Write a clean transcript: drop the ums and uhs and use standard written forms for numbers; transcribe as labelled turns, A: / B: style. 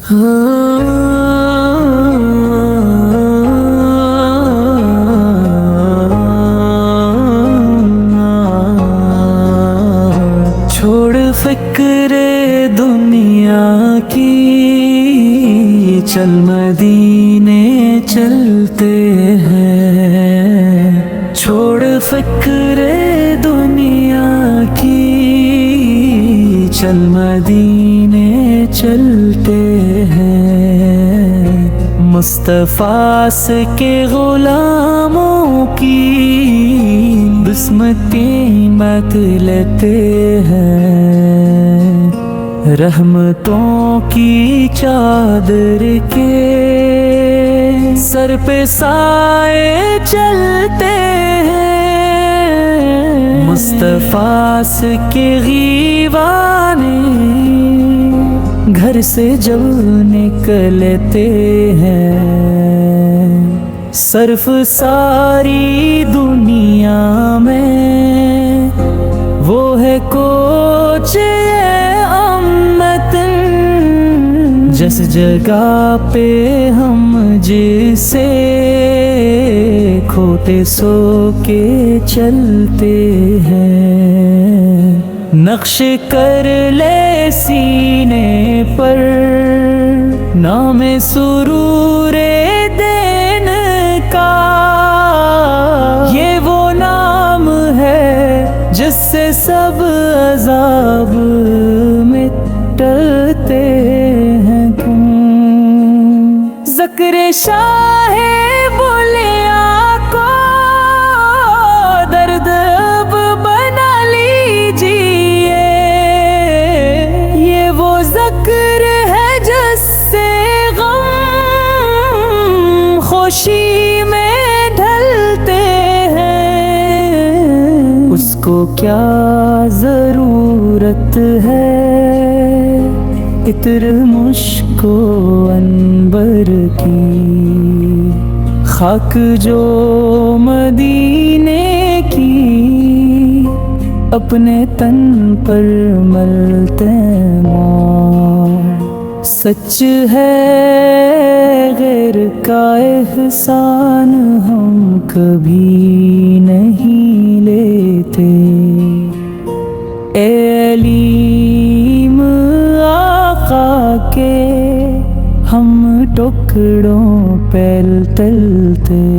A: چھوڑ فکر دنیا کی، چل مدینے چلتے ہیں۔ چھوڑ فکر دنیا کی، چل مدینے چلتے ہیں۔ مصطفیٰ سے کے غلاموں کی بسمتی مت لیتے ہیں۔ رحمتوں کی چادر کے سر پہ سائے چلتے ہیں۔ مصطفیٰ سے کے غیوانے گھر سے جب نکلتے ہیں، صرف ساری دنیا میں وہ ہے کوچ امت، جس جگہ پہ ہم جسے کھوتے سو کے چلتے ہیں۔ نقش کر لے سینے پر نام سرور دین کا، یہ وہ نام ہے جس سے سب عذاب مٹتے ہیں۔ ذکر شاہ بولیا کو درد اب بنا لیجیے، یہ وہ ذکر ہے جس سے غم خوشی میں ڈھلتے ہیں۔ اس کو کیا ضرورت ہے عطر مشک و عنبر کی، خاک جو مدینے کی اپنے تن پر ملتے ماں۔ سچ ہے غیر کا احسان ہم کبھی نہیں لیتے۔ اے علیم آقا کے ہم ٹکڑوں پہ تلتے